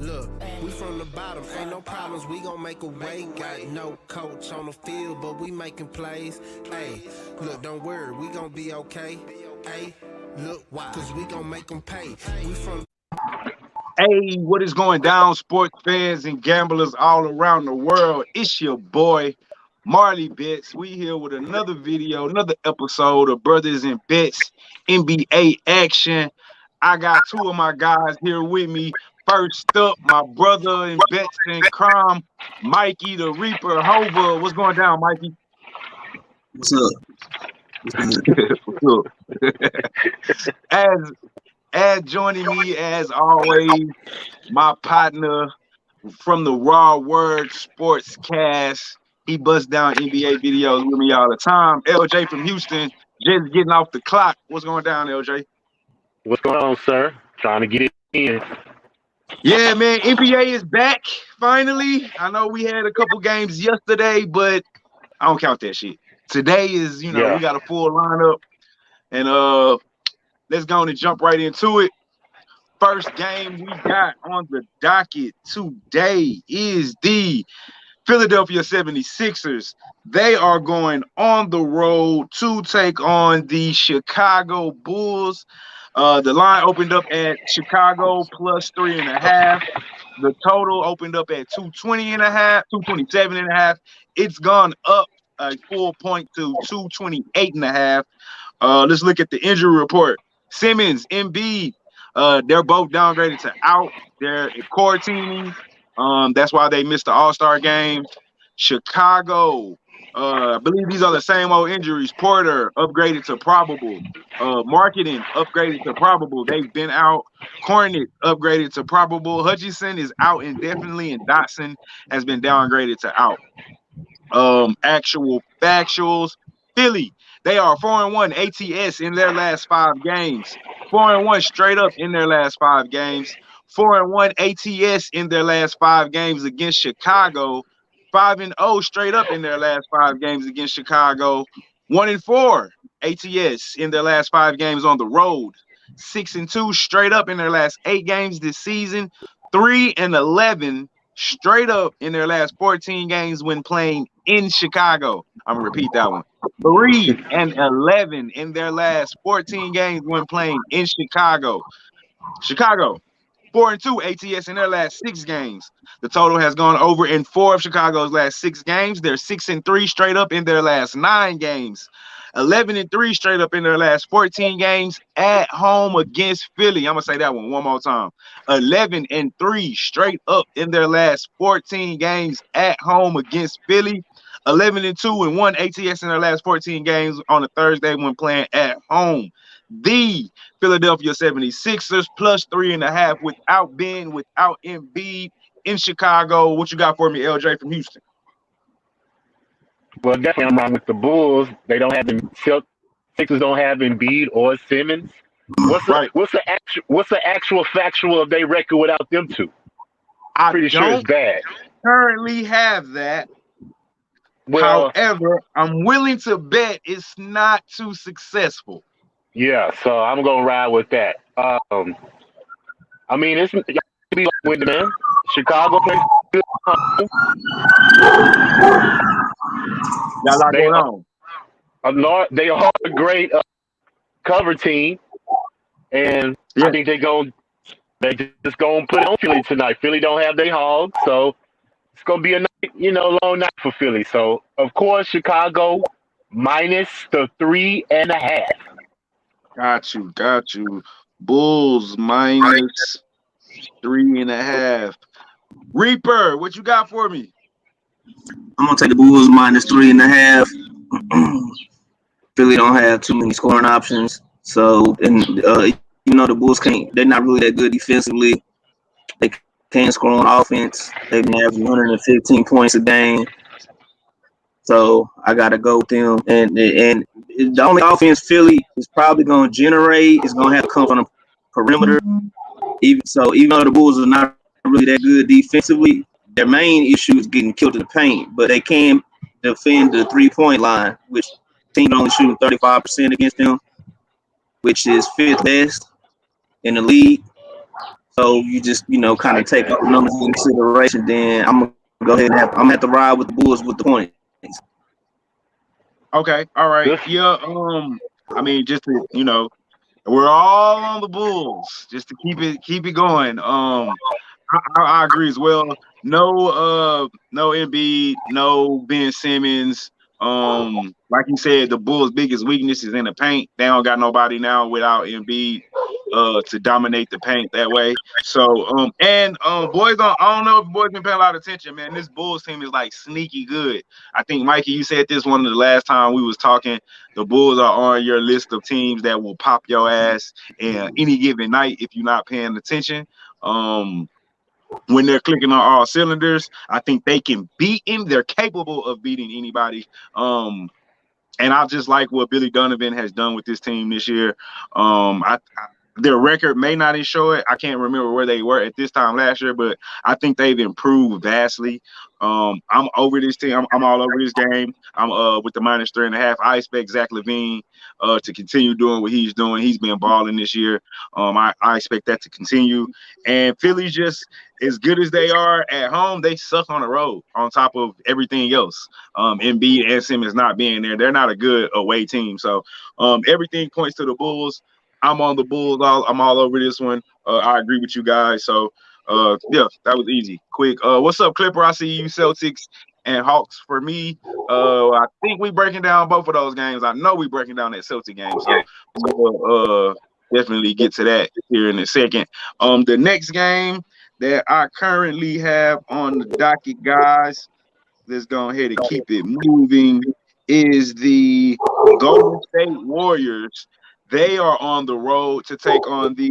Look, we from the bottom, ain't no problems, we gon' make a way. Got no coach on the field, but we making plays. Hey, look, don't worry, we gon' be okay. Hey, look, why? Cause we gon' make them pay. We from Hey, what is going down, sports fans and gamblers all around the world? It's your boy, Marley Bets. We here with another video, another episode of Brothers and Bets NBA action. I got two of my guys here with me. First up, my brother in Bets and Crime, Mikey the Reaper Hova. What's going down, Mikey? What's up? What's good? What's up? as joining me as always, my partner from the Raw Word Sportscast. He busts down NBA videos with me all the time. LJ from Houston, just getting off the clock. What's going down, LJ? What's going on, sir? Trying to get it in. Yeah, man, NBA is back finally. I know we had a couple games yesterday, but I don't count that shit. Today is, we got a full lineup, and let's go on and jump right into it. First game we got on the docket today is the Philadelphia 76ers. They are going on the road to take on the Chicago Bulls. The line opened up at Chicago plus 3.5. The total opened up at 227.5. It's gone up a full point to 228.5. Let's look at the injury report. Simmons, Embiid, they're both downgraded to out. They're quarantining. That's why they missed the All-Star game. Chicago, I believe these are the same old injuries. Porter upgraded to probable. Marketing upgraded to probable. They've been out. Cornet upgraded to probable. Hutchinson is out indefinitely, and Dotson has been downgraded to out. Actual factuals. Philly, they are 4-1 ATS in their last 5 games. 4-1 straight up in their last 5 games. 4-1 ATS in their last 5 games against Chicago. 5-0 straight up in their last 5 games against Chicago. 1-4 ATS in their last 5 games on the road. 6-2 straight up in their last 8 games this season. 3-11 straight up in their last 14 games when playing in Chicago. I'm gonna repeat that one. 3-11 in their last 14 games when playing in Chicago. Chicago, 4-2 ATS in their last 6 games. The total has gone over in 4 of Chicago's last 6 games. They're 6-3 straight up in their last 9 games. 11-3 straight up in their last 14 games at home against Philly. I'm gonna say that one more time. 11-3 straight up in their last 14 games at home against Philly. 11-2 ATS in their last 14 games on a Thursday when playing at home. The Philadelphia 76ers plus 3.5 without Embiid in Chicago. What you got for me, LJ from Houston? Well, definitely I'm wrong with the Bulls. They don't have Sixers don't have Embiid or Simmons. What's the actual factual of their record without them two? I'm pretty sure it's bad. Currently have that. Well, however, I'm willing to bet it's not too successful. Yeah, so I'm gonna ride with that. I mean, it's y'all be like with the man. Chicago plays good. Got a lot going on. They are a great cover team, and I think they just gonna put it on Philly tonight. Philly don't have their hogs, so it's gonna be a night, long night for Philly. So of course, Chicago minus the 3.5. Got you. Bulls minus 3.5. Reaper, what you got for me? I'm gonna take the Bulls minus 3.5. Philly don't have too many scoring options, so the Bulls can't. They're not really that good defensively. They can't score on offense. They've been averaging 115 points a game. So I gotta go with them. And the only offense Philly is probably gonna generate is gonna have to come from the perimeter. Even though the Bulls are not really that good defensively, their main issue is getting killed in the paint. But they can defend the 3-point line, which teams only shooting 35% against them, which is 5th best in the league. So you just kind of take the numbers into consideration. Then I'm gonna go ahead and I'm gonna have to ride with the Bulls with the points. Okay, all right, yeah. I mean, just to, we're all on the Bulls, just to keep it going. I agree as well. No Embiid, no Ben Simmons. Like you said, the Bulls' biggest weakness is in the paint. They don't got nobody now without Embiid to dominate the paint that way. So boys, I don't know if boys been paying a lot of attention, man. This Bulls team is like sneaky good. I think Mikey, you said this one of the last time we was talking. The Bulls are on your list of teams that will pop your ass any given night if you're not paying attention. When they're clicking on all cylinders, I think they can beat him. They're capable of beating anybody. And I just like what Billy Donovan has done with this team this year. Their record may not show it. I can't remember where they were at this time last year, but I think they've improved vastly. I'm over this team. I'm all over this game. I'm with the -3.5. I expect Zach LaVine to continue doing what he's doing. He's been balling this year. I expect that to continue. And Philly's just as good as they are at home, they suck on the road on top of everything else. Embiid and Simmons not being there, they're not a good away team. So everything points to the Bulls. I'm on the Bulls. I'm all over this one. I agree with you guys. So, yeah, that was easy. Quick. What's up, Clipper? I see you, Celtics and Hawks. For me, I think we breaking down both of those games. I know we breaking down that Celtic game. So, we'll definitely get to that here in a second. The next game that I currently have on the docket, guys, let's go ahead and keep it moving, is the Golden State Warriors. They are on the road to take on the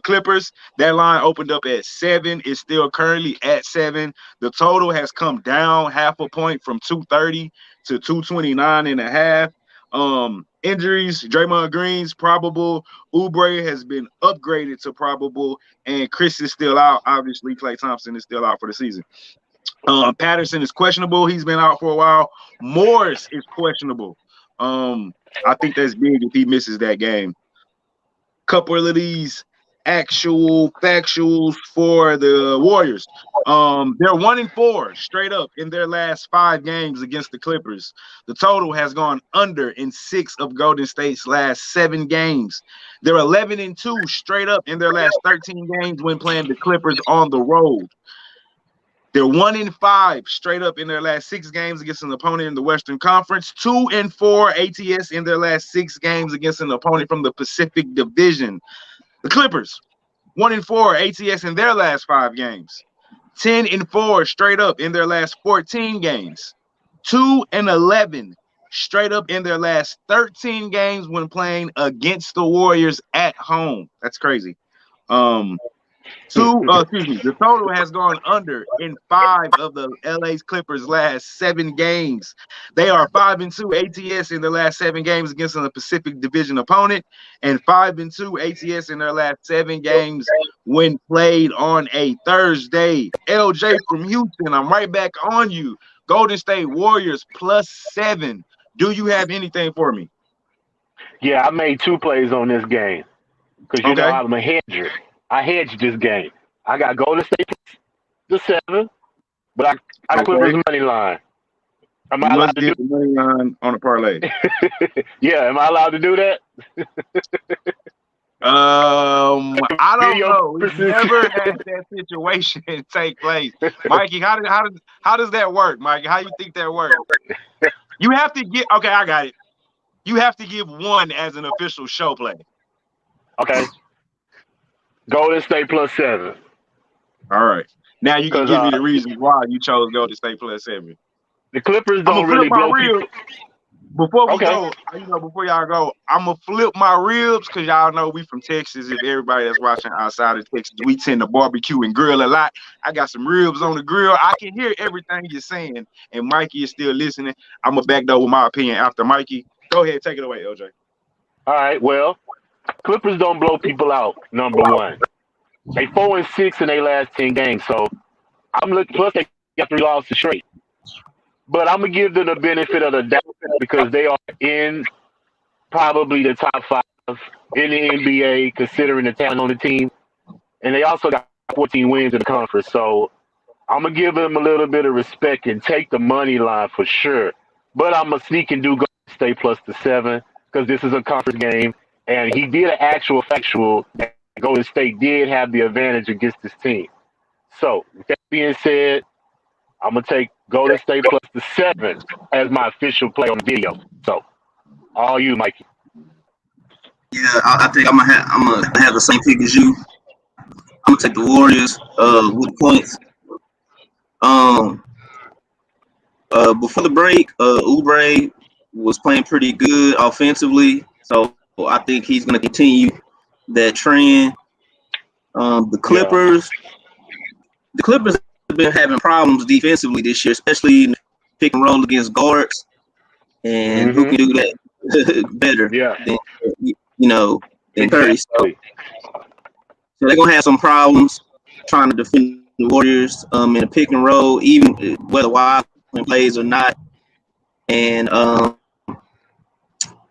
Clippers. That line opened up at 7. It's still currently at 7. The total has come down half a point from 230 to 229.5. Injuries, Draymond Green's probable. Oubre has been upgraded to probable. And Chris is still out. Obviously, Klay Thompson is still out for the season. Patterson is questionable. He's been out for a while. Morris is questionable. I think that's big if he misses that game. Couple of these actual factuals for the Warriors. They're 1-4 straight up in their last 5 games against the Clippers. The total has gone under in 6 of Golden State's last 7 games. They're 11-2 straight up in their last 13 games when playing the Clippers on the road. They're 1-5 straight up in their last 6 games against an opponent in the Western Conference. 2-4 ATS in their last 6 games against an opponent from the Pacific Division. The Clippers, 1-4 ATS in their last 5 games. 10-4 straight up in their last 14 games. 2-11 straight up in their last 13 games when playing against the Warriors at home. That's crazy. The total has gone under in 5 of the LA Clippers' last 7 games. They are 5-2 ATS in their last 7 games against a Pacific Division opponent, and 5-2 ATS in their last 7 games when played on a Thursday. LJ from Houston, I'm right back on you. Golden State Warriors +7. Do you have anything for me? Yeah, I made 2 plays on this game because you know I'm a hedger. I hedged this game. I got Golden State the 7, but I Clippers money line. Am I allowed to do the money line on a parlay? Yeah, am I allowed to do that? I don't know. We've never had that situation take place. Mikey, how does that work, Mikey? How you think that works? You have to get I got it. You have to give one as an official show play. Okay. Golden State +7. All right. Now you can give me the reason why you chose Golden State +7. The Clippers don't really blow people. Before we go, before y'all go, I'm going to flip my ribs because y'all know we from Texas. If everybody that's watching outside of Texas, we tend to barbecue and grill a lot. I got some ribs on the grill. I can hear everything you're saying, and Mikey is still listening. I'm going to back up with my opinion after Mikey. Go ahead. Take it away, LJ. All right. Well, Clippers don't blow people out, number one. They 4-6 in their last 10 games. So I'm looking, plus they got 3 losses straight. But I'm going to give them the benefit of the doubt because they are in probably the top 5 in the NBA, considering the talent on the team. and they also got 14 wins in the conference. So I'm gonna give them a little bit of respect and take the money line for sure. But I'm gonna sneak and do Golden State plus the 7 because this is a conference game, and he did an actual factual that Golden State did have the advantage against this team. So with that being said, I'm gonna take Golden State plus the 7 as my official play on the video. So all you, Mikey. Yeah, I think I'm gonna have the same pick as you. I'm gonna take the Warriors with points. Um, Before the break, Oubre was playing pretty good offensively, so I think he's gonna continue that trend. The Yeah. Clippers, the Clippers have been having problems defensively this year, especially in pick and roll against guards. And who Mm-hmm. can do that better Yeah. than than Curry? So Exactly. they're gonna have some problems trying to defend the Warriors in a pick and roll, even whether Wiseman plays or not. And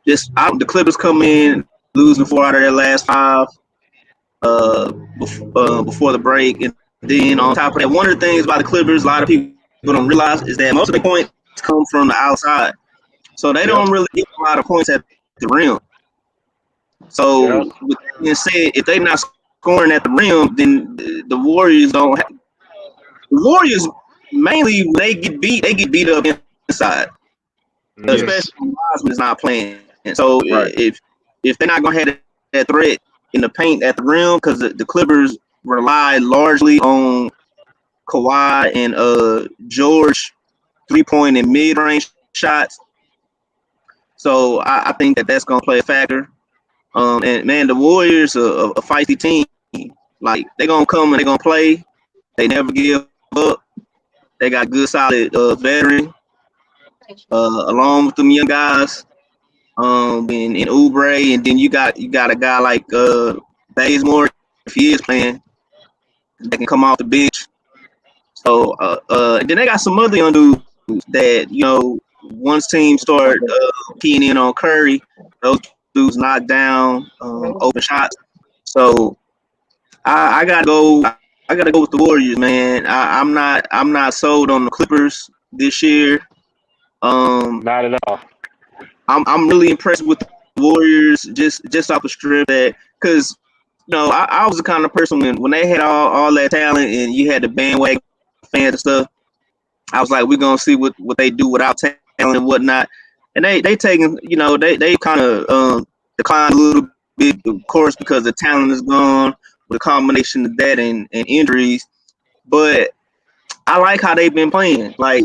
the Clippers come in losing 4 out of their last 5 before the break, and then on top of that, one of the things about the Clippers, a lot of people don't realize is that most of the points come from the outside, so they Yep. don't really get a lot of points at the rim. Yep. So with that being said, if they're not scoring at the rim, then the Warriors don't. The Warriors mainly when they get beat up inside, Mm-hmm. especially Yes. when Wiseman is not playing. And so Right. if they're not gonna have that threat in the paint at the rim, because the Clippers rely largely on Kawhi and George 3-point and mid range shots. So I think that's gonna play a factor. And man, the Warriors are a feisty team. Like they're gonna come and they're gonna play. They never give up. They got good, solid veteran, along with them young guys, and Oubre, and then you got a guy like Bazemore, if he is playing, that can come off the bench. So and then they got some other young dudes that once teams start keying in on Curry, those dudes knock down open shots. So I gotta go. I gotta go with the Warriors, man. I'm not sold on the Clippers this year. Um, Not at all. I'm really impressed with the Warriors just off the strip that because I was the kind of person when they had all that talent and you had the bandwagon fans and stuff. I was like, we're gonna see what they do without talent and whatnot. And they taking they kind of declined a little bit, of course, because the talent is gone with a combination of that and injuries. But I like how they've been playing. Like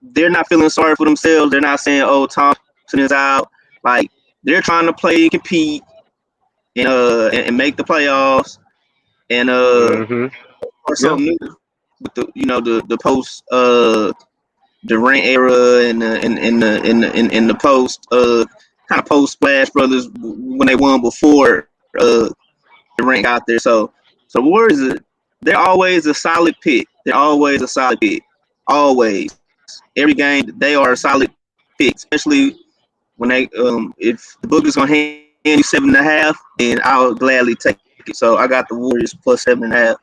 they're not feeling sorry for themselves. They're not saying, "Oh, Thompson is out." Like they're trying to play and compete and make the playoffs and Mm-hmm. or Yeah. something new with the post Durant era and the post kind of post Splash Brothers when they won before Durant got there. So Warriors they're always a solid pick. They're always a solid pick. Always. Every game they are a solid pick, especially when they if the book is gonna hand you 7.5, then I'll gladly take it. So I got the Warriors plus 7.5.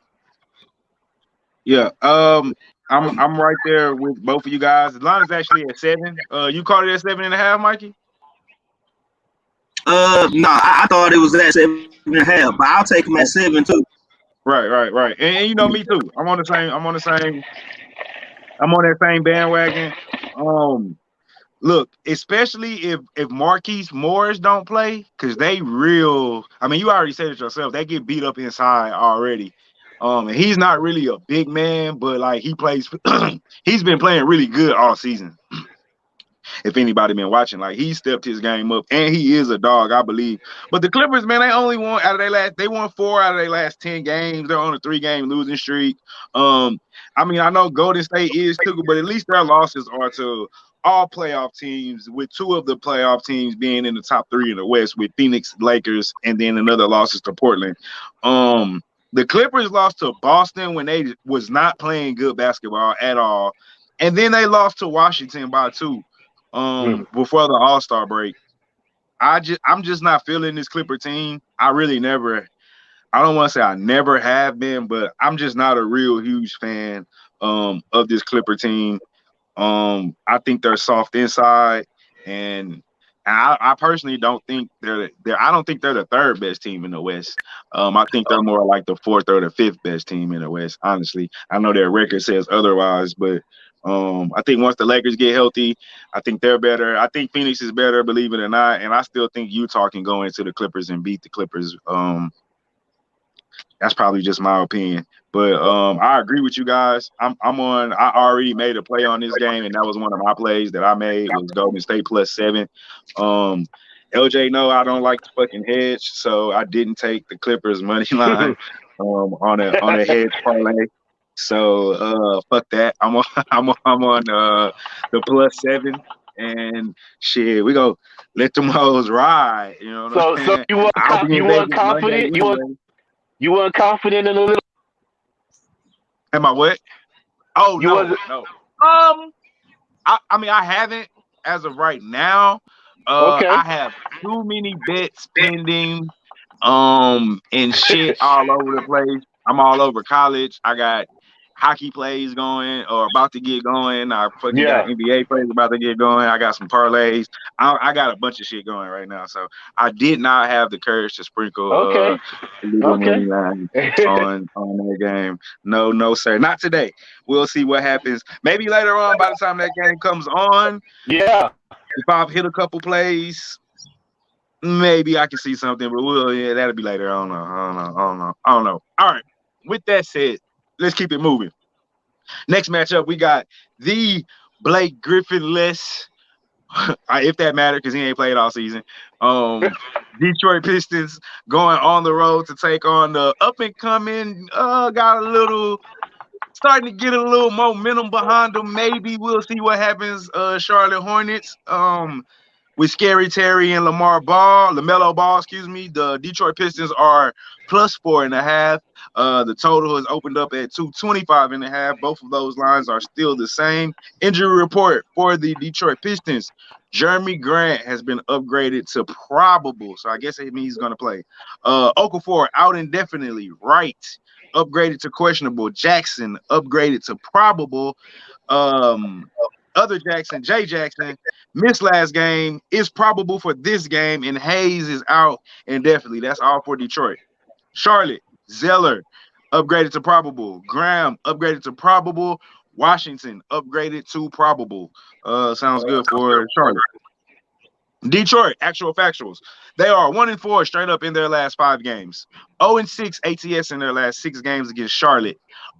Yeah. I'm right there with both of you guys. The line is actually at 7. You called it at 7.5, Mikey? No, I thought it was at 7.5, but I'll take them at 7 too. Right. And you know me too. I'm on that same bandwagon. Look, especially if Marquise Morris don't play, because they real. I mean, you already said it yourself. They get beat up inside already. And he's not really a big man, but like he plays. He's been playing really good all season. If anybody been watching, like he stepped his game up, and he is a dog, I believe. But the Clippers, man, they only won out of their last. They won 4 out of their last 10 games. They're on a 3-game losing streak. I mean, I know Golden State is too, but at least their losses are to all playoff teams, with 2 of the playoff teams being in the top 3 in the West, with Phoenix, Lakers, and then another losses to Portland. The Clippers lost to Boston when they was not playing good basketball at all, and then they lost to Washington by 2. Before the All-Star break. I'm just not feeling this Clipper team. I really never I don't want to say I never have been, but I'm just not a real huge fan of this Clipper team. I think they're soft inside, and I personally don't think they're. I don't think they're the third best team in the West. I think they're more like the fourth or the fifth best team in the West. Honestly, I know their record says otherwise, but I think once the Lakers get healthy, I think they're better. I think Phoenix is better, believe it or not, and I still think Utah can go into the Clippers and beat the Clippers. That's probably just my opinion. But I agree with you guys. I'm on. I already made a play on this game, and that was one of my plays that I made was Golden State +7. Um, LJ, no, I don't like the fucking hedge, so I didn't take the Clippers money line on a hedge parlay. So fuck that. I'm on the +7, and shit, we go let them hoes ride. You know what I'm So saying? you weren't I'll be you in weren't Vegas Monday confident. anyway. You weren't confident in a little. Am I what? Oh You no, wasn't no. I mean I haven't as of right now. okay. I have too many bets pending, and shit all over the place. I'm all over college. I got hockey plays going or about to get going. I fucking got Yeah. NBA plays about to get going. I got some parlays. I got a bunch of shit going right now. So I did not have the courage to sprinkle Okay. illegal money Okay. line on that game. No, no, sir. Not today. We'll see what happens. Maybe later on by the time that game comes on, Yeah. if I've hit a couple plays, maybe I can see something, but that'll be later. I don't know. All right. With that said, let's keep it moving. Next matchup, we got the Blake Griffin-less, if that mattered, because he ain't played all season. Detroit Pistons going on the road to take on the up and coming. Got a little starting to get a little momentum behind them. Maybe we'll see what happens. Charlotte Hornets. With Scary Terry and LaMelo Ball, excuse me, the Detroit Pistons are +4.5. The total has opened up at 225.5. Both of those lines are still the same. Injury report for the Detroit Pistons. Jeremy Grant has been upgraded to probable, so I guess it means he's going to play. Okafor out indefinitely. Wright upgraded to questionable. Jackson upgraded to probable. Other Jackson, Jay Jackson, missed last game, is probable for this game, and Hayes is out indefinitely. That's all for Detroit. Charlotte, Zeller, upgraded to probable. Graham, upgraded to probable. Washington, upgraded to probable. Sounds good for Charlotte. Detroit, actual factuals. They are 1-4 straight up in their last 5 games. 0-6 ATS in their last 6 games against Charlotte.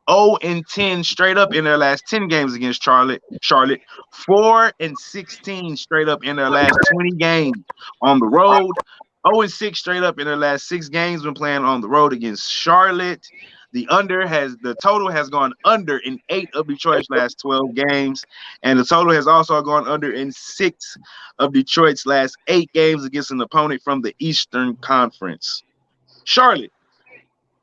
0-10 straight up in their last 10 games against Charlotte. 4-16 straight up in their last 20 games on the road. 0-6 straight up in their last 6 games when playing on the road against Charlotte. The total has gone under in 8 of Detroit's last 12 games, and the total has also gone under in 6 of Detroit's last 8 games against an opponent from the Eastern Conference. Charlotte,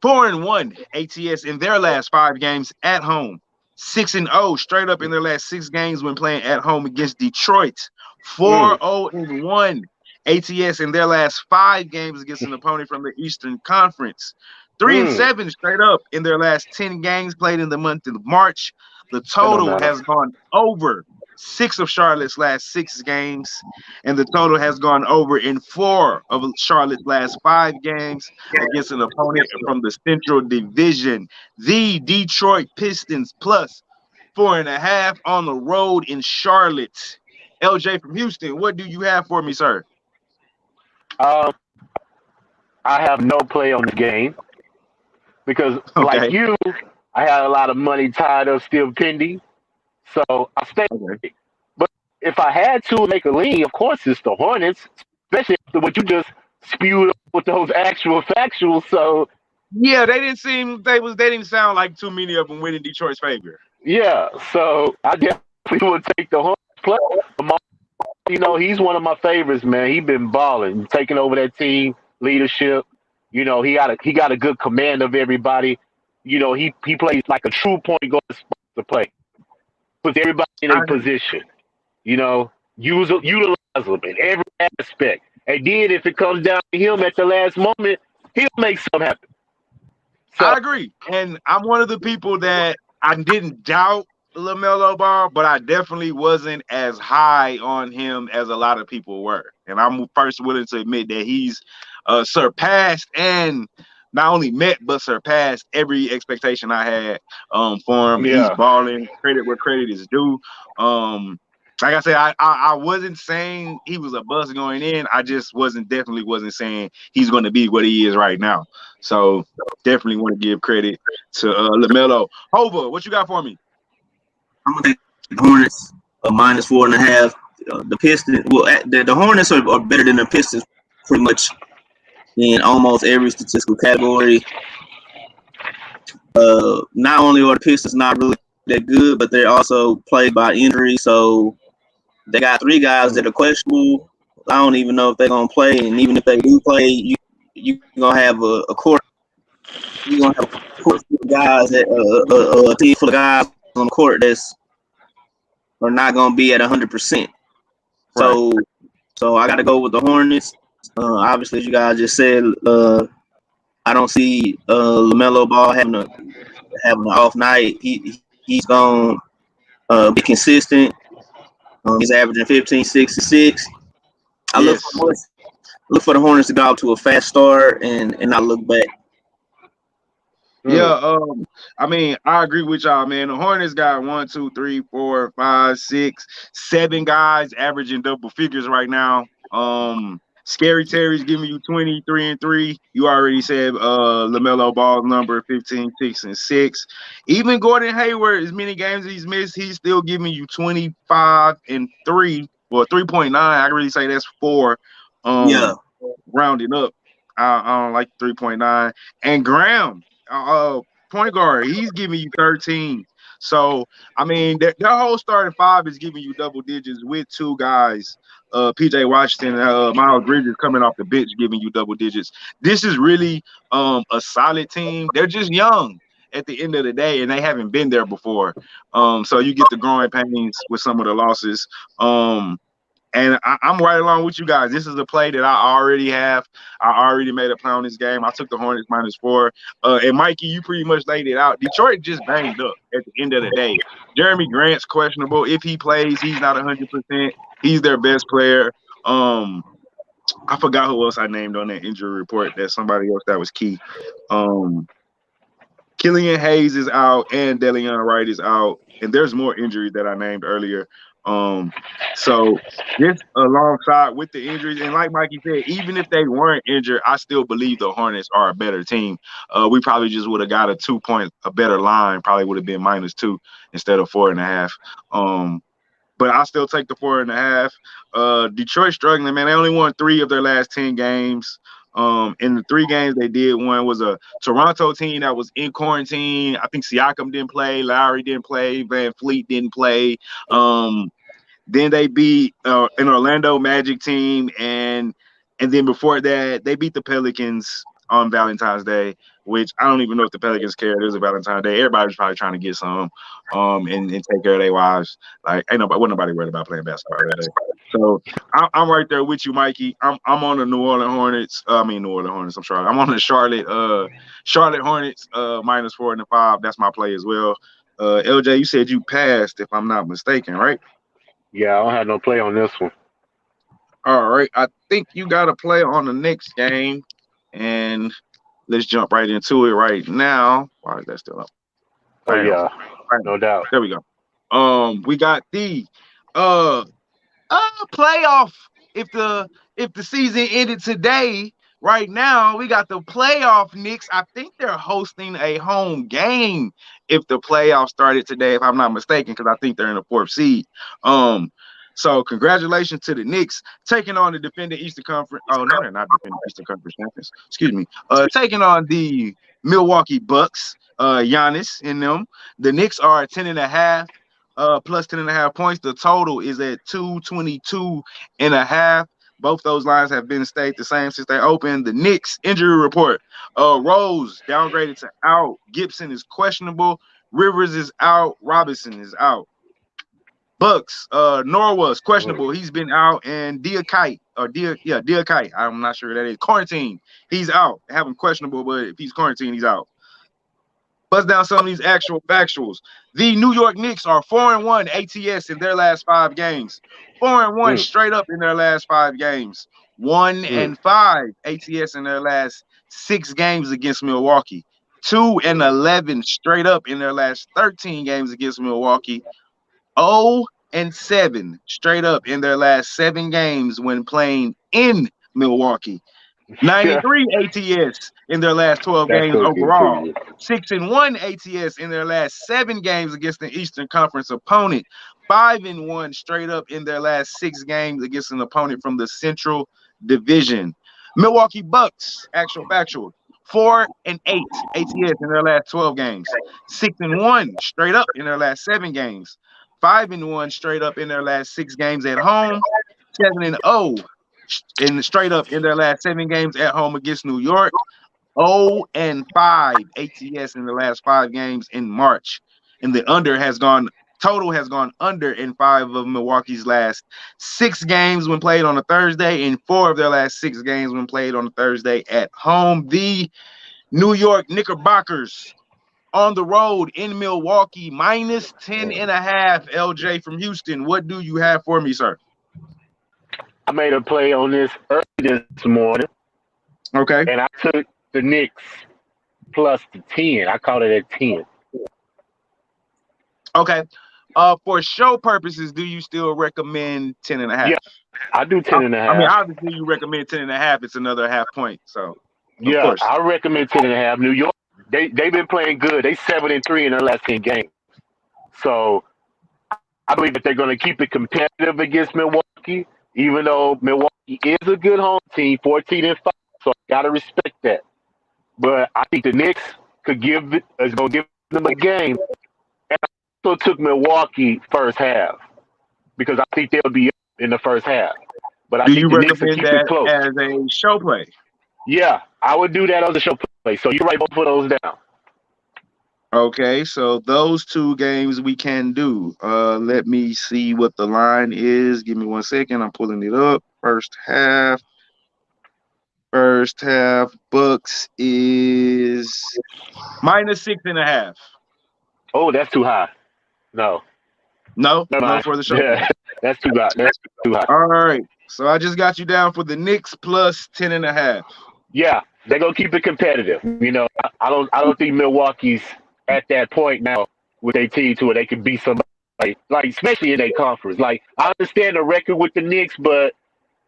4-1 ATS in their last 5 games at home. 6-0 straight up in their last 6 games when playing at home against Detroit. 4-0-1 ATS in their last 5 games against an opponent from the Eastern Conference. 3-7 straight up in their last 10 games played in the month of March. The total has gone over 6 of Charlotte's last 6 games, and the total has gone over in 4 of Charlotte's last 5 games against an opponent from the Central Division. The Detroit Pistons +4.5 on the road in Charlotte. LJ from Houston, what do you have for me, sir? I have no play on the game because, like you, I had a lot of money tied up still pending. So I stayed. Okay. But if I had to make a lean, of course it's the Hornets, especially after what you just spewed with those actual factuals. So yeah, they didn't sound like too many of them went in Detroit's favor. yeah, so I definitely would take the Hornets play. You know, he's one of my favorites, man. He been balling, taking over that team leadership. You know, he got a good command of everybody. You know, he plays like a true point guard to play. Puts everybody in a position. You know, utilize them in every aspect. And then if it comes down to him at the last moment, he'll make something happen. So I agree, and I'm one of the people that I didn't doubt LaMelo Ball, but I definitely wasn't as high on him as a lot of people were. And I'm first willing to admit that he's surpassed and not only met but surpassed every expectation I had for him. He's yeah, balling. Credit where credit is due. Like I said, I wasn't saying he was a bust going in. I just definitely wasn't saying he's going to be what he is right now. So definitely want to give credit to LaMelo. Hova, what you got for me? I'm gonna take the Hornets minus 4.5. The Pistons, well, the Hornets are better than the Pistons pretty much in almost every statistical category. Not only are the Pistons not really that good, but they're also plagued by injury. So they got 3 guys that are questionable. I don't even know if they're gonna play, and even if they do play, you gonna have a court. You gonna have a court full of guys that a team full of guys on the court that's are not gonna be at 100%. Right. So I got to go with the Hornets. Obviously, as you guys just said, I don't see LaMelo Ball having an off night. He's gonna be consistent. He's averaging 15, 6, and 6. I Yes. look for the Hornets to go out to a fast start and not look back. Yeah, I mean, I agree with y'all, man. The Hornets got 1, 2, 3, 4, 5, 6, 7 guys averaging double figures right now. Scary Terry's giving you 23 and 3. You already said LaMelo Ball's number 15, 6, and 6. Even Gordon Hayward, as many games he's missed, he's still giving you 25 and 3. Well, 3.9. I can really say that's 4. Yeah. Rounding up. I don't like 3.9. And Graham, point guard, he's giving you 13. So I mean, their whole starting 5 is giving you double digits with 2 guys, PJ Washington, Miles Bridges coming off the bench, giving you double digits. This is really a solid team. They're just young at the end of the day, and they haven't been there before. So you get the growing pains with some of the losses. And I'm right along with you guys. This is a play that I already have. I already made a play on this game. I took the Hornets -4. And Mikey, you pretty much laid it out. Detroit just banged up at the end of the day. Jeremy Grant's questionable. If he plays, he's not 100%. He's their best player. I forgot who else I named on that injury report. That's somebody else that was key. Killian Hayes is out and Delion Wright is out. And there's more injuries that I named earlier. So this alongside with the injuries, and like Mikey said, even if they weren't injured, I still believe the Hornets are a better team. We probably just would have got a better line, probably would have been -2 instead of 4.5. But I still take the 4.5. Detroit struggling, man. They only won 3 of their last 10 games. In the 3 games they did, one was a Toronto team that was in quarantine. I think Siakam didn't play, Lowry didn't play, Van Fleet didn't play. Then they beat an Orlando Magic team, and then before that, they beat the Pelicans on Valentine's Day, which I don't even know if the Pelicans care. It was a Valentine's Day. Everybody's probably trying to get some, and take care of their wives. Like, wasn't nobody worried about playing basketball that day. So I'm right there with you, Mikey. I'm on the New Orleans Hornets. New Orleans Hornets. I'm sorry. I'm on the Charlotte Hornets -4 and 5. That's my play as well. LJ, you said you passed, if I'm not mistaken, right? yeah, I don't have no play on this one. All right. I think you got to play on the next game, and let's jump right into it right now. Why is that still up? Oh Bam. yeah, Bam. no doubt. There we go. We got the playoff. If the season ended today, right now we got the playoff Knicks. I think they're hosting a home game if the playoffs started today, if I'm not mistaken, because I think they're in the 4th seed. So congratulations to the Knicks taking on the defending Eastern Conference. Oh no, they're not defending Eastern Conference champions. Excuse me. Taking on the Milwaukee Bucks. Giannis and them. The Knicks are 10.5. Plus 10.5 points. The total is at 222.5. Both those lines have been stayed the same since they opened. The Knicks injury report. Rose downgraded to out. Gibson is questionable. Rivers is out. Robinson is out. Bucks. Norwa's questionable. He's been out. And Diakite. Diakite. I'm not sure who that is. Quarantine. He's out. Have him questionable, but if he's quarantined, he's out. bust down some of these actual factuals. The New York Knicks are 4-1 ATS in their last 5 games. 4-1 Mm, straight up in their last 5 games. 1-5 ATS in their last 6 games against Milwaukee. 2-11 straight up in their last 13 games against Milwaukee. 0-7 straight up in their last 7 games when playing in Milwaukee. 9-3 ATS in their last 12 that's games cooking to overall. you. 6-1 ATS in their last 7 games against an Eastern Conference opponent. 5-1 straight up in their last 6 games against an opponent from the Central Division. Milwaukee Bucks, actual factual, 4-8 ATS in their last 12 games. 6-1 straight up in their last 7 games. 5-1 straight up in their last 6 games at home. 7-0 in straight up in their last 7 games at home against New York. 0-5 ATS in the last 5 games in March. And the total has gone under in 5 of Milwaukee's last 6 games when played on a Thursday, and 4 of their last 6 games when played on a Thursday at home. The New York Knickerbockers on the road in Milwaukee, minus 10.5. LJ from Houston, what do you have for me, sir? I made a play on this early this morning, Okay. and I took the Knicks plus the 10. I called it at 10. Okay. For show purposes, do you still recommend 10.5? Yeah, I do 10 and a I mean, half. obviously you recommend 10.5. It's another half point. So, of Yeah, course. I recommend 10 and a half. New York, they've been playing good. They 7-3 in their last 10 games. So I believe that they're going to keep it competitive against Milwaukee, even though Milwaukee is a good home team, 14-5. So I got to respect that. But I think the Knicks is going to give them a game. And I also took Milwaukee first half because I think they'll be up in the first half. But I Do think you the Knicks will recommend keep it that close. as a show play? Yeah, I would do that as a show play. So you write both of those down. Okay, so those 2 games we can do. Let me see what the line is. Give me 1 second. I'm pulling it up. First half, Bucks is minus 6.5. Oh, that's too high. No, No, never no mind. for the show play. Yeah, that's too high. That's too high. All right, so I just got you down for the Knicks plus 10.5. Yeah, they're gonna keep it competitive. You know, I don't think Milwaukee's at that point now with their team to where they can beat somebody like especially in their conference. Like I understand the record with the Knicks, but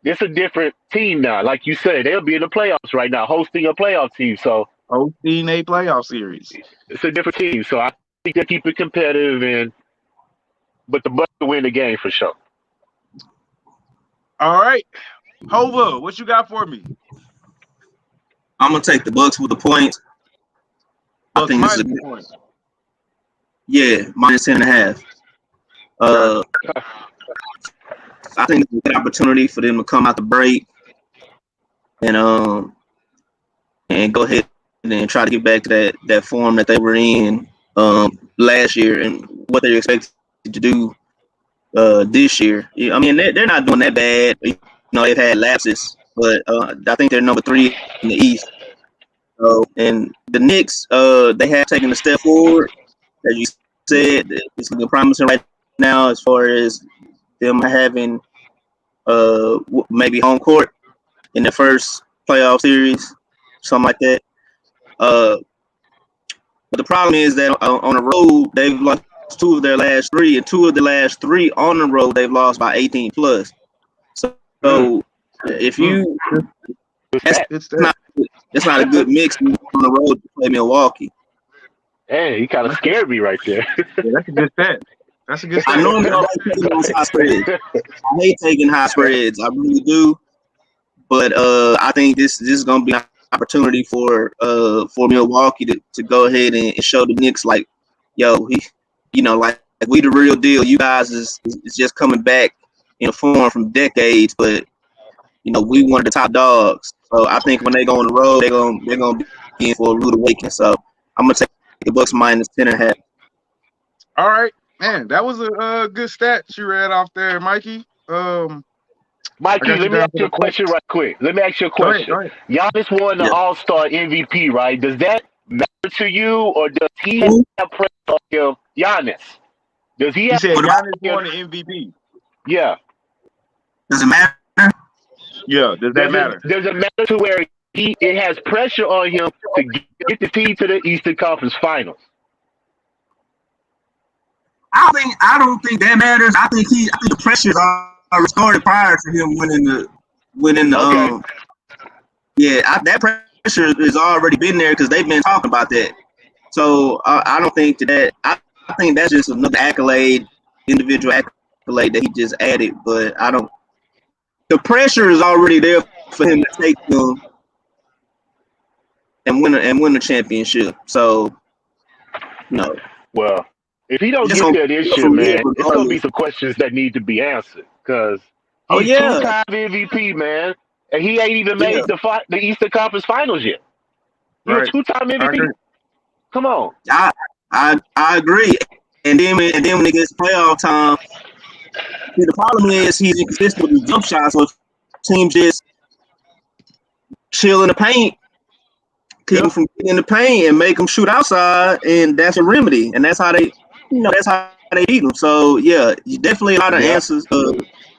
it's a different team now. Like you said, they'll be in the playoffs right now, hosting a playoff team. So Hosting a playoff series. it's a different team. So I think they keep it competitive, but the Bucks will win the game for sure. All right, Hova, what you got for me? I'm gonna take the Bucks with the points. I think this is minus points. minus 10.5. I think it's a good opportunity for them to come out the break and go ahead and try to get back to that form that they were in last year and what they're expected to do this year. I mean, they're not doing that bad. You know, they've had lapses, but I think they're number 3 in the East. And the Knicks, they have taken a step forward, as you said. It's looking promising right now as far as them having maybe home court in the first playoff series, something like that. But the problem is that on the road, they've lost 2 of their last 3, and 2 of the last 3 on the road, they've lost by 18 plus. So if you, that's not a good mix on the road to play Milwaukee. Hey, he kind of scared me right there. Yeah, that's a good stat. That's a good stat. I normally don't like taking those high spreads. I hate taking high spreads. I really do. But I think this is going to be an opportunity for Milwaukee to go ahead and show the Knicks like, yo, like we the real deal. You guys is just coming back in form from decades, but we one of the top dogs. So I think when they go on the road, they're gonna be in for a rude awakening. So I'm gonna take the Bucks minus 10.5. All right, man, that was a good stat you read off there, Mikey. Mikey, let me ask you a question right quick. Let me ask you a question. Go ahead. Giannis won the All-Star MVP, right? Does that matter to you, or does he have pressure on him? Giannis, does he He have said What pressure about, Giannis on won him? the MVP. Yeah. does it matter? Yeah, does that Does it matter? does it matter to where it has pressure on him to get the team to the Eastern Conference Finals? I don't think that matters. I think the pressures are started prior to him winning the Okay. yeah. That pressure has already been there because they've been talking about that. So I don't think that. I think that's just another accolade, individual accolade that he just added. But I don't. The pressure is already there for him to take them and win the championship. So no, Well, if he don't it's get gonna there this go year, from there man, it's gonna be regardless. some questions that need to be answered because Oh he's yeah, two-time MVP, man, and he ain't even yeah. made the Eastern Conference Finals yet. You're a Right. two-time I MVP. agree. Come on. I agree. And then when it gets playoff time, see, the problem is he's inconsistent with his jump shots. So if teams just chill in the paint, keep him Yep. from getting in the paint, and make him shoot outside, and that's a remedy. And that's how that's how they beat him. So yeah, definitely a lot of Yeah. answers, a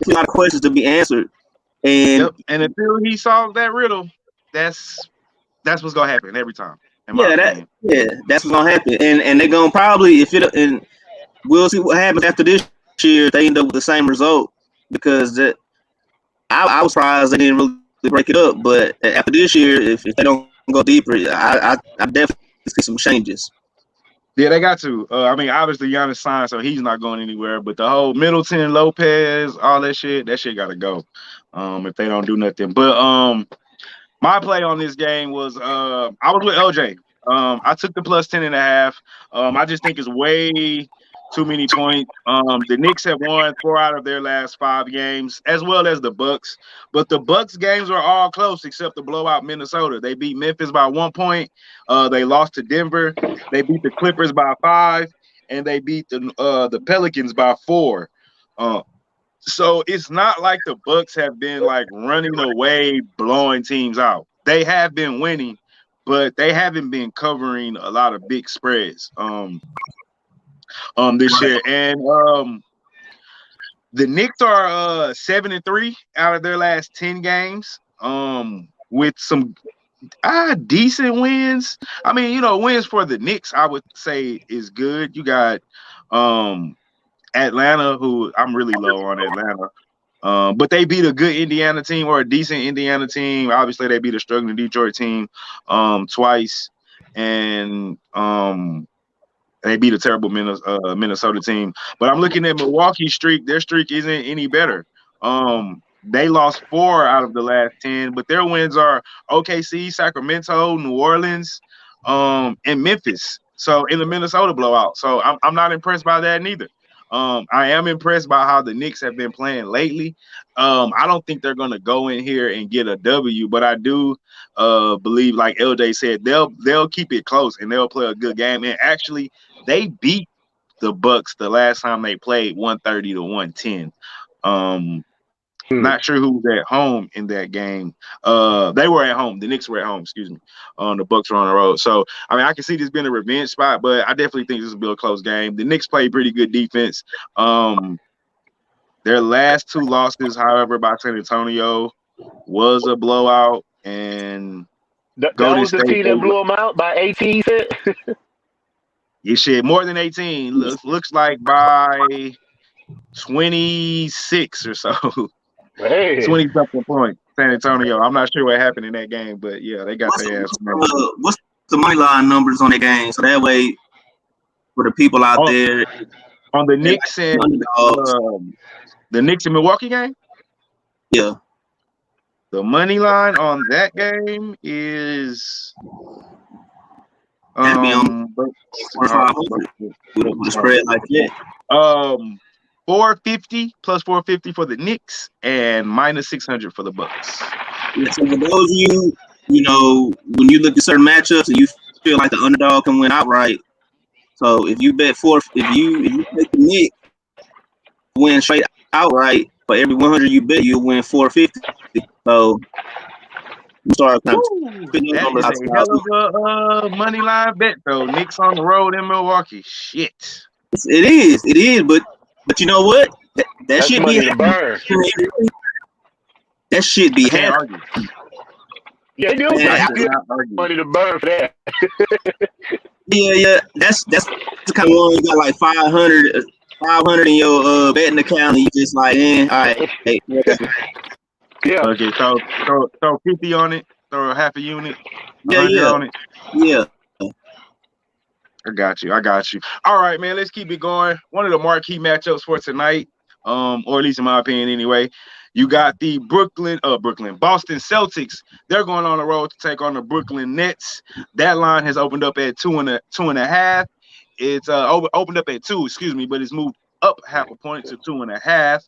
lot of questions to be answered. And Yep. And until he solves that riddle, that's what's gonna happen every time, in my opinion. that's what's gonna happen. And they're gonna probably and we'll see what happens after this year if they end up with the same result because I was surprised they didn't really break it up. But after this year, if they don't go deeper, I definitely see some changes. Yeah, they got to. I mean, obviously Giannis signed, so he's not going anywhere. But the whole Middleton, Lopez, all that shit got to go. If they don't do nothing. But my play on this game was I was with LJ. I took the plus 10.5. I just think it's way too many points. The Knicks have won 4 out of their last 5 games, as well as the Bucks. But the Bucks games are all close except the blowout Minnesota. They beat Memphis by 1 point. They lost to Denver. They beat the Clippers by 5, and they beat the Pelicans by 4. So it's not like the Bucks have been like running away, blowing teams out. They have been winning, but they haven't been covering a lot of big spreads this year. And the Knicks are 7-3 out of their last 10 games. With some decent wins. I mean, wins for the Knicks, I would say is good. You got Atlanta, who I'm really low on Atlanta. But they beat a good Indiana team or a decent Indiana team. Obviously, they beat a struggling Detroit team twice, and they beat a terrible Minnesota team. But I'm looking at Milwaukee's streak. Their streak isn't any better. They lost 4 out of the last 10, but their wins are OKC, Sacramento, New Orleans, and Memphis. So in the Minnesota blowout. So I'm not impressed by that neither. I am impressed by how the Knicks have been playing lately. I don't think they're going to go in here and get a W, but I do believe, like LJ said, they'll keep it close and they'll play a good game. And actually, they beat the Bucks the last time they played 130-110. Not sure who was at home in that game. They were at home. The Knicks were at home, excuse me. The Bucks were on the road. So, I mean, I can see this being a revenge spot, but I definitely think this will be a close game. The Knicks played pretty good defense. Their last 2 losses, however, by San Antonio was a blowout. And That Golden was the State, team that blew them out by 18. shit, more than 18. Looks like by 26 or so. Hey, 20-something points, San Antonio. I'm not sure what happened in that game, but yeah, they got their ass. What's the money line numbers on the game? So that way, for the people out there, on the Knicks and the Knicks and Milwaukee game, yeah, the money line on that game is that'd be on 4,500 with a spread like that. 450 plus 450 for the Knicks and minus 600 for the Bucks. Yeah, so for those of you, when you look at certain matchups and you feel like the underdog can win outright. So if you bet if you take the Knicks win straight outright, for every 100 you bet, you'll win 450. So You start kind of Woo, putting those that numbers is out a to hell y'all. of a money line bet though. Knicks on the road in Milwaukee. Shit. It is, but you know what? That That's should be money to happening. burn. That should I be can't happening. argue. Yeah, they do, Man, but I it's still cannot argue. money to burn for that. yeah. That's the kind of one you got like 500 in your betting account, and you just like, all right, hey, whatever. Yeah. Okay, throw 50 on it, throw a half a unit, 100 Yeah, on it. yeah. I got you. All right, man. Let's keep it going. One of the marquee matchups for tonight, or at least in my opinion, anyway. You got the Boston Celtics. They're going on the road to take on the Brooklyn Nets. That line has opened up at 2.5. It's opened up at 2, but it's moved up half a point to 2.5.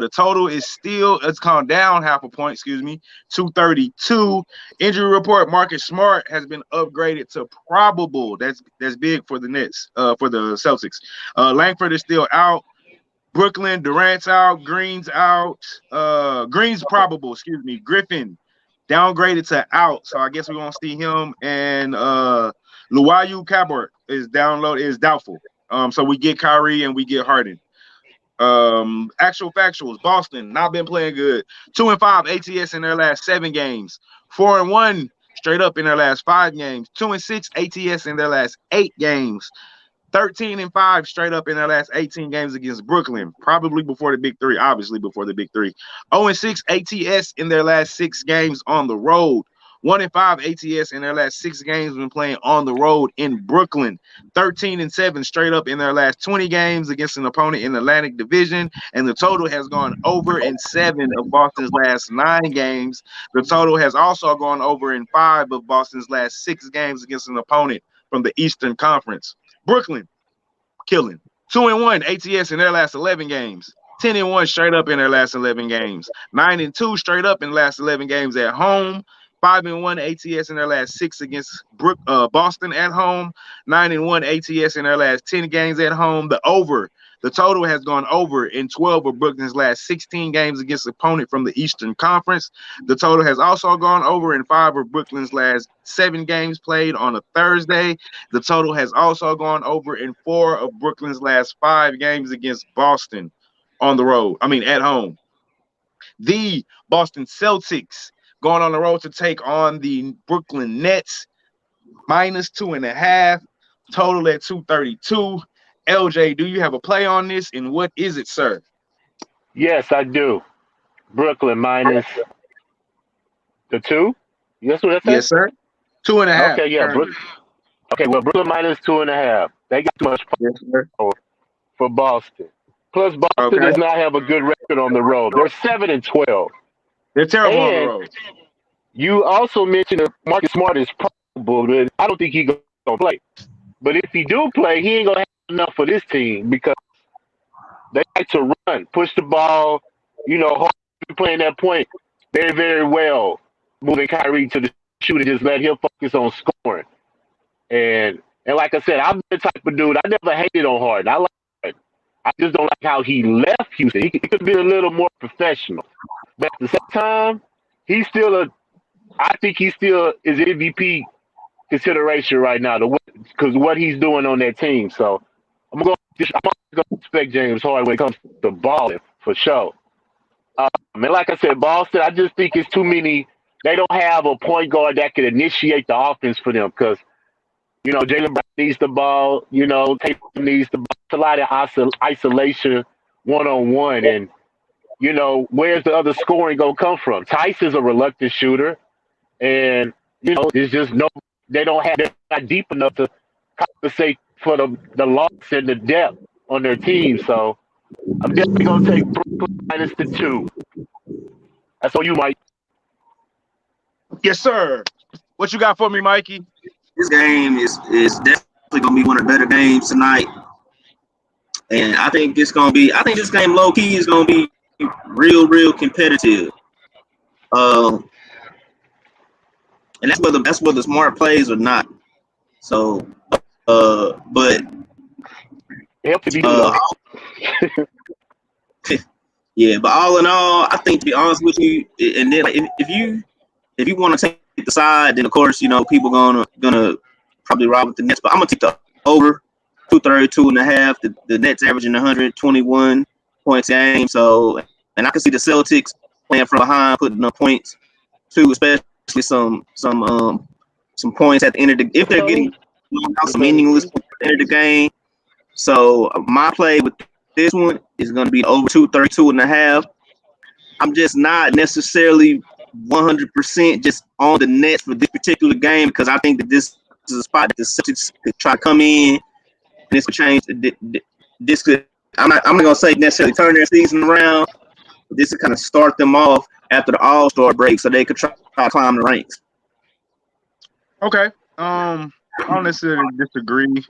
The total is it's gone down half a point, 232. Injury report: Marcus Smart has been upgraded to probable. That's big for the Nets, for the Celtics. Langford is still out. Brooklyn, Durant's out. Green's out. Green's probable. Griffin downgraded to out. So I guess we're gonna see him. And Luwayu Cabot is doubtful. So we get Kyrie and we get Harden. Actual factuals: Boston not been playing good. 2-5 ATS in their last 7 games. 4-1 straight up in their last 5 games. 2-6 ATS in their last 8 games. 13-5 straight up in their last 18 games against Brooklyn, probably before the big three, obviously before the big three. 0-6 ATS in their last 6 games on the road. 1-5 ATS in their last 6 games when playing on the road in Brooklyn. 13-7 straight up in their last 20 games against an opponent in the Atlantic Division. And the total has gone over in 7 of Boston's last 9 games. The total has also gone over in 5 of Boston's last 6 games against an opponent from the Eastern Conference. Brooklyn, killing. 2-1 ATS in their last 11 games. 10-1 straight up in their last 11 games. 9-2 straight up in the last 11 games at home. 5-1 ATS in their last 6 against Boston at home. 9-1 ATS in their last 10 games at home. The total has gone over in 12 of Brooklyn's last 16 games against opponent from the Eastern Conference. The total has also gone over in 5 of Brooklyn's last 7 games played on a Thursday. The total has also gone over in 4 of Brooklyn's last 5 games against Boston at home. The Boston Celtics going on the road to take on the Brooklyn Nets, -2.5, total at 232. LJ, do you have a play on this, and what is it, sir? Yes, I do. Brooklyn minus the 2. That's what that says? Yes, sir. 2.5. Okay, yeah. Brooklyn minus 2.5. They got too much Yes, sir. for Boston. Plus, Boston Okay. does not have a good record on the road. They're 7-12. They're terrible on the And road. you also mentioned that Marcus Smart is probable, but I don't think he's going to play. But if he do play, he ain't going to have enough for this team because they like to run, push the ball, playing that point very, very well, moving Kyrie to the shoot and just let him focus on scoring. And like I said, I'm the type of dude, I never hated on Harden. I like Harden. I just don't like how he left Houston. He could be a little more professional. But at the same time, I think he still is MVP consideration right now because what he's doing on that team. So I'm going to respect James Harden when it comes to balling for sure. And like I said, Boston, I just think it's too many. They don't have a point guard that can initiate the offense for them because, Jaylen Brown needs the ball. Tatum needs the ball. It's a lot of isolation one-on-one. And, where's the other scoring going to come from? Tice is a reluctant shooter. And, it's just they're not deep enough to compensate for the loss and the depth on their team. So I'm definitely going to take Brooklyn minus the 2. That's on you, Mike. Yes, sir. What you got for me, Mikey? This game is definitely gonna be one of the better games tonight, and I think this game low key is gonna be real competitive. And that's whether Smart plays or not. So, but Help to be though. yeah, but all in all, I think to be honest with you, and then if you want to take pick the side, then of course, people gonna probably ride with the Nets. But I'm gonna take the over 232.5. The Nets averaging 121 points a game. So, and I can see the Celtics playing from behind, putting up points too, especially some points at the end of the if they're getting some meaningless points at the end of the game. So my play with this one is going to be over 232.5. I'm just not necessarily 100% just on the Nets for this particular game because I think that this is a spot that the Celtics could try to come in and this could change. This could. I'm not going to say necessarily turn their season around. But this could kind of start them off after the All-Star break, so they could try to climb the ranks. Okay. I don't necessarily disagree.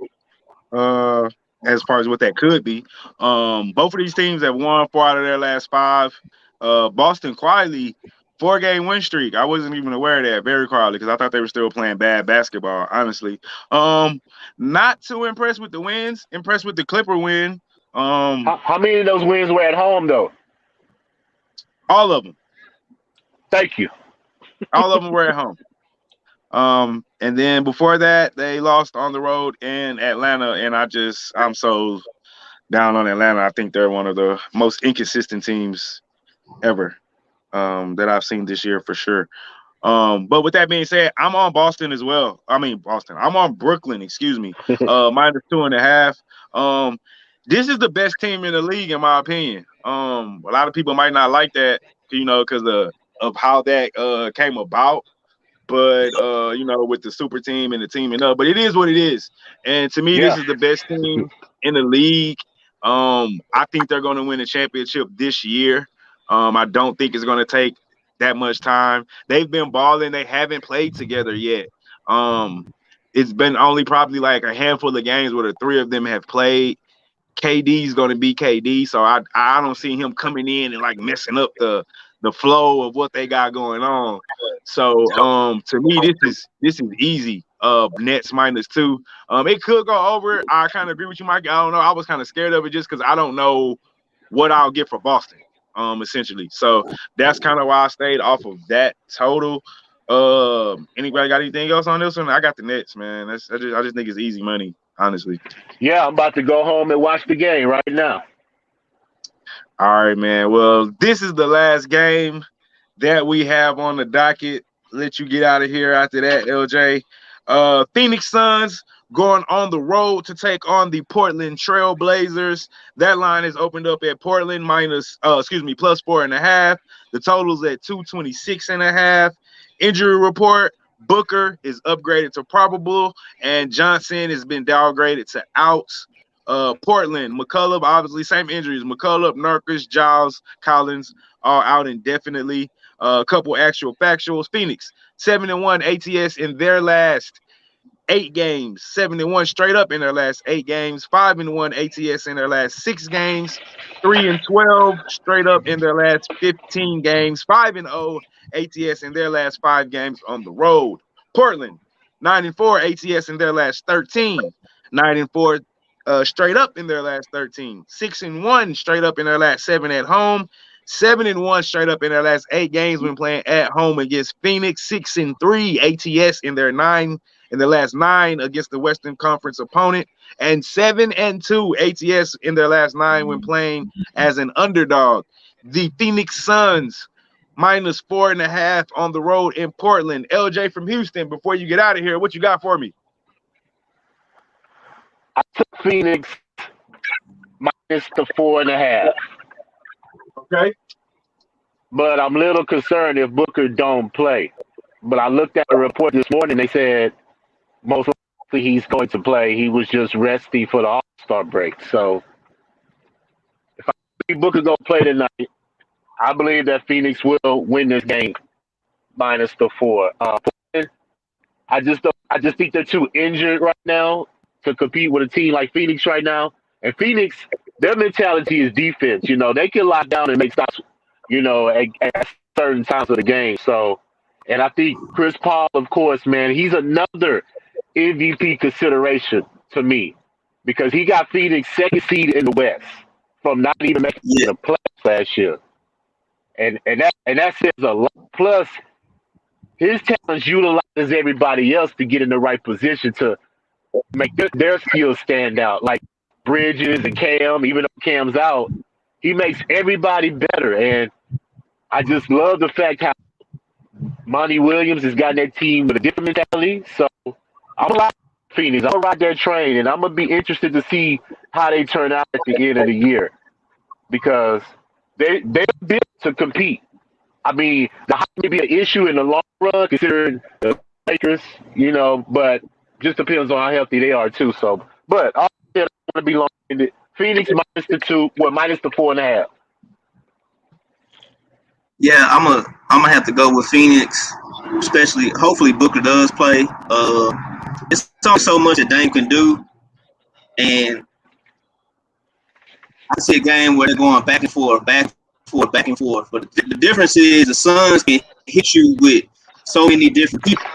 As far as what that could be, both of these teams have won 4 out of their last 5. Boston quietly 4-game win streak. I wasn't even aware of that very quietly because I thought they were still playing bad basketball. Honestly, not too impressed with the wins. Impressed with the Clipper win. How many of those wins were at home though? All of them. Thank you. All of them were at home. And then before that, they lost on the road in Atlanta, and I'm so down on Atlanta. I think they're one of the most inconsistent teams ever that I've seen this year for sure. But with that being said, I'm on Boston as well. Boston. I'm on Brooklyn, excuse me. -2.5. This is the best team in the league, in my opinion. A lot of people might not like that, because of how that came about. But with the super team and the teaming up, but it is what it is. And to me, This is the best team in the league. I think they're going to win a championship this year. I don't think it's going to take that much time. They've been balling. They haven't played together yet. It's been only probably like a handful of games where the 3 of them have played. KD's going to be KD, so I don't see him coming in and like messing up the flow of what they got going on. So to me, this is easy. Nets -2. It could go over. I kind of agree with you, Mike. I don't know. I was kind of scared of it just because I don't know what I'll get for Boston. Essentially. So that's kind of why I stayed off of that total. Anybody got anything else on this one? I got the Nets, man. I just think it's easy money, honestly. Yeah, I'm about to go home and watch the game right now. All right, man. Well, this is the last game that we have on the docket. Let you get out of here after that, LJ. Phoenix Suns going on the road to take on the Portland Trail Blazers. That line is opened up at Portland +4.5. The total's at 226.5. Injury report: Booker is upgraded to probable, and Johnson has been downgraded to out. Portland, McCullough, obviously same injuries. McCullough, Nurkic, Giles, Collins, all out indefinitely. A couple actual factuals. Phoenix, 7-1 ATS in their last 8 games. 7-1 straight up in their last 8 games. 5-1 ATS in their last 6 games. 3-12 straight up in their last 15 games. 5-0 ATS in their last 5 games on the road. Portland, 9-4 ATS in their last 13. 9-4 straight up in their last 13. 6-1 straight up in their last 7 at home. 7-1 straight up in their last 8 games when playing at home against Phoenix. 6-3 ATS in their last 9 against the Western Conference opponent, and 7-2 ATS in their last 9 when playing as an underdog. The Phoenix Suns -4.5 on the road in Portland. LJ from Houston, before you get out of here, what you got for me? I took Phoenix -4.5. Okay. But I'm a little concerned if Booker don't play. But I looked at a report this morning. They said most likely he's going to play. He was just resting for the All-Star break. So if I see Booker going to play tonight, I believe that Phoenix will win this game -4. I just think they're too injured right now to compete with a team like Phoenix right now. And Phoenix, their mentality is defense. They can lock down and make stops, at certain times of the game. So, and I think Chris Paul, of course, man, he's another MVP consideration to me because he got Phoenix second seed in the West from not even making the playoffs last year. And that says a lot. Plus, his talents utilizes everybody else to get in the right position to make their skills stand out. Like Bridges and Cam, even though Cam's out, he makes everybody better. And I just love the fact how Monty Williams has gotten that team with a different mentality. So I'm gonna ride Phoenix. I'm gonna ride their train, and I'm gonna be interested to see how they turn out at the end of the year because they're built to compete. I mean, the height may be an issue in the long run, considering the Lakers, but just depends on how healthy they are too. So, but all I want to be long-winded. Phoenix minus the 2, minus the 4.5. Yeah, I'm gonna have to go with Phoenix, especially hopefully Booker does play. It's only so much that Dame can do, and I see a game where they're going back and forth, back and forth, back and forth. But the difference is the Suns can hit you with so many different people.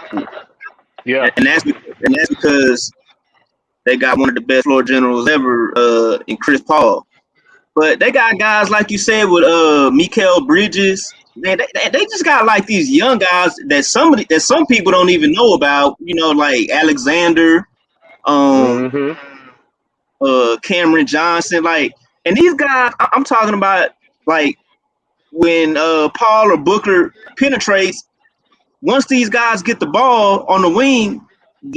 Yeah, and that's because they got one of the best floor generals ever in Chris Paul. But they got guys like you said with Mikal Bridges. Man, they just got like these young guys that some people don't even know about. Like Alexander, mm-hmm. Cameron Johnson, like, and these guys I'm talking about, like when Paul or Booker penetrates. Once these guys get the ball on the wing,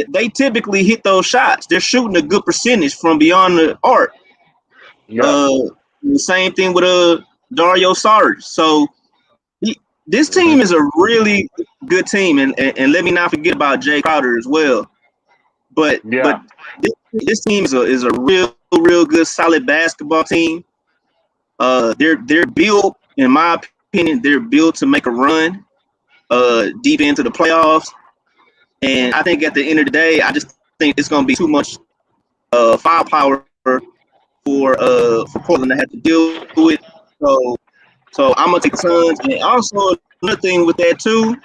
they typically hit those shots. They're shooting a good percentage from beyond the arc. Yeah. The same thing with Dario Saric. So this team is a really good team, and let me not forget about Jay Crowder as well. But Yeah. this team is a real good solid basketball team. They're built, in my opinion, they're built to make a run deep into the playoffs. And I think at the end of the day, I just think it's going to be too much firepower for Portland to have to deal with. So I'm gonna take the Suns. And also another thing with that too,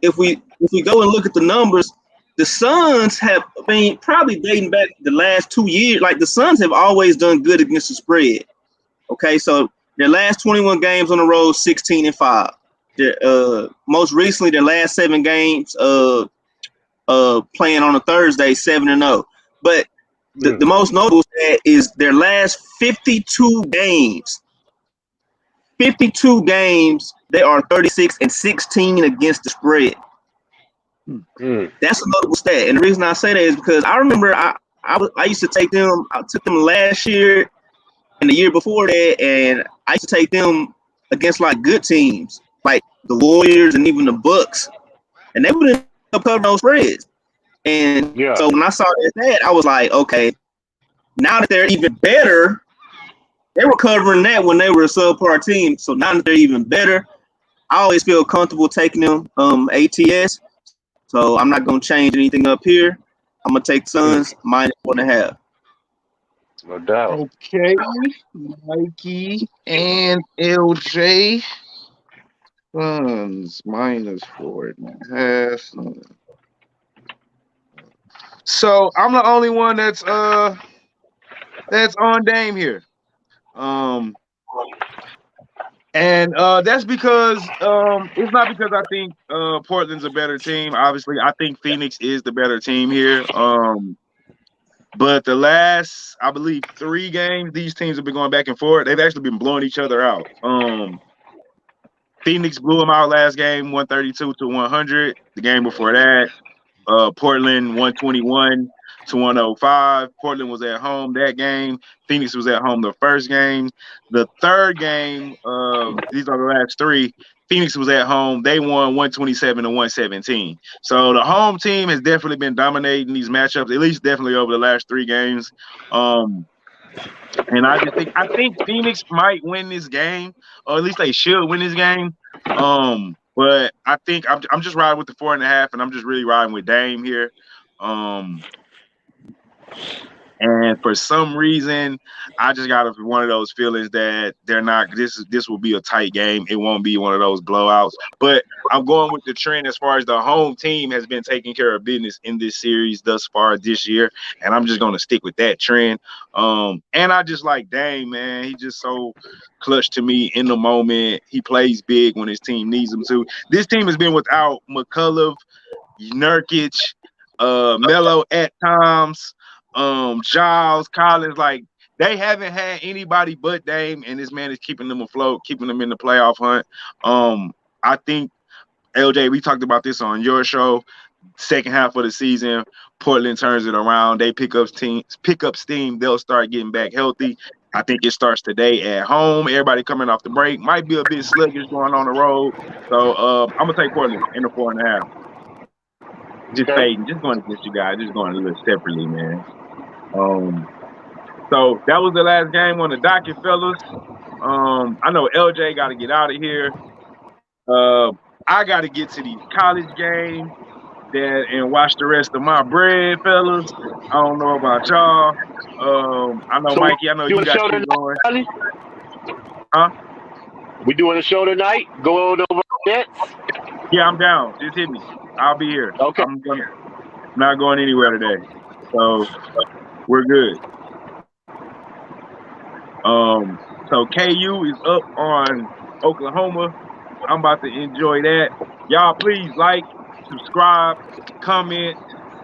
if we go and look at the numbers, the Suns have been probably dating back the last 2 years. Like the Suns have always done good against the spread. Okay, so their last 21 games on the road, 16-5. Most recently, their last 7 games, playing on a Thursday, 7-0. But the most notable stat is their last 52 games. 52 games, they are 36-16 against the spread. That's a notable stat, and the reason I say that is because I remember I used to take them. I took them last year and the year before that, and I used to take them against like good teams, like the Warriors and even the Bucks, and they would end up covering those spreads. And so when I saw that, I was like, okay, now that they're even better, they were covering that when they were a subpar team. So now that they're even better, I always feel comfortable taking them ATS. So I'm not going to change anything up here. I'm going to take Suns minus 1.5. No doubt. Okay, Mikey and LJ. Suns minus 4.5. So I'm the only one that's on Dame here. And that's because it's not because I think Portland's a better team. Obviously, I think Phoenix is the better team here. But the last, I believe, 3 games, these teams have been going back and forth. They've actually been blowing each other out. Phoenix blew them out last game, 132-100. The game before that, Portland 121-105. Portland was at home that game. Phoenix was at home the first game. The third game, these are the last 3. Phoenix was at home. They won 127-117. So the home team has definitely been dominating these matchups, at least definitely over the last 3 games. And I think Phoenix might win this game, or at least they should win this game. But I think I'm just riding with the 4.5, and I'm just really riding with Dame here. And for some reason, I just got one of those feelings that they're not. This will be a tight game. It won't be one of those blowouts. But I'm going with the trend as far as the home team has been taking care of business in this series thus far this year, and I'm just going to stick with that trend. And I just like Dame, man. He just so clutch to me in the moment. He plays big when his team needs him to. This team has been without McCullough, Nurkic, Melo at times. Giles, Collins, like they haven't had anybody but Dame, and this man is keeping them afloat, keeping them in the playoff hunt. I think LJ, we talked about this on your show. Second half of the season, Portland turns it around. They pick up steam. They'll start getting back healthy. I think it starts today at home. Everybody coming off the break might be a bit sluggish going on the road. So I'm gonna take Portland in the 4.5. Just fading, just going against you guys, just going a little separately, man. So that was the last game on the docket, fellas. I know LJ got to get out of here. I got to get to these college games and watch the rest of my bread, fellas. I don't know about y'all. I know, so Mikey, I know you got shit going. Huh? We doing a show tonight? Go over that? Yeah, I'm down. Just hit me. I'll be here. Okay. I'm not going anywhere today. So we're good. So KU is up on Oklahoma. I'm about to enjoy that. Y'all please like, subscribe, comment,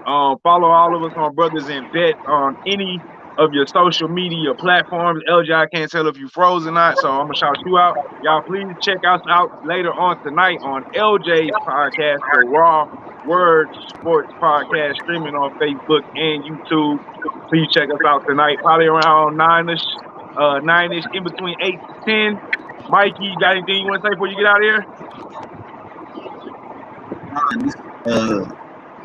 follow all of us on Brothas and Bet on any of your social media platforms. LJ, I can't tell if you froze or not, so I'm gonna shout you out. Y'all please check us out later on tonight on LJ's podcast, the Raw Word Sports Podcast, streaming on Facebook and YouTube. Please check us out tonight, probably around 9ish, in between 8 to 10. Mikey, you got anything you want to say before you get out of here?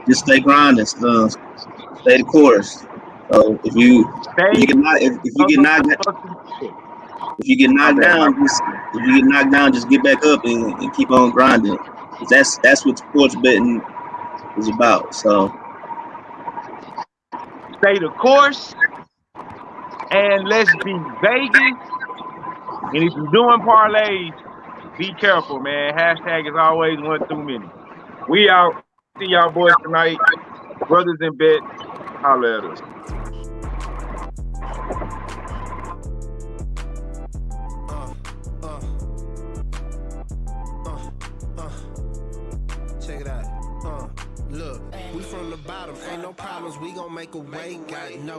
Just stay grinding, stay the course. So if you get knocked down, just get back up and keep on grinding. That's what sports betting is about. So stay the course, and let's be Vegas. And if you're doing parlays, be careful, man. Hashtag is always one too many. We out. See y'all boys tonight. Brothers in Bet. Holla at us. Check it out. Look, we from the bottom. Ain't no problems. We gon' make a way. Got no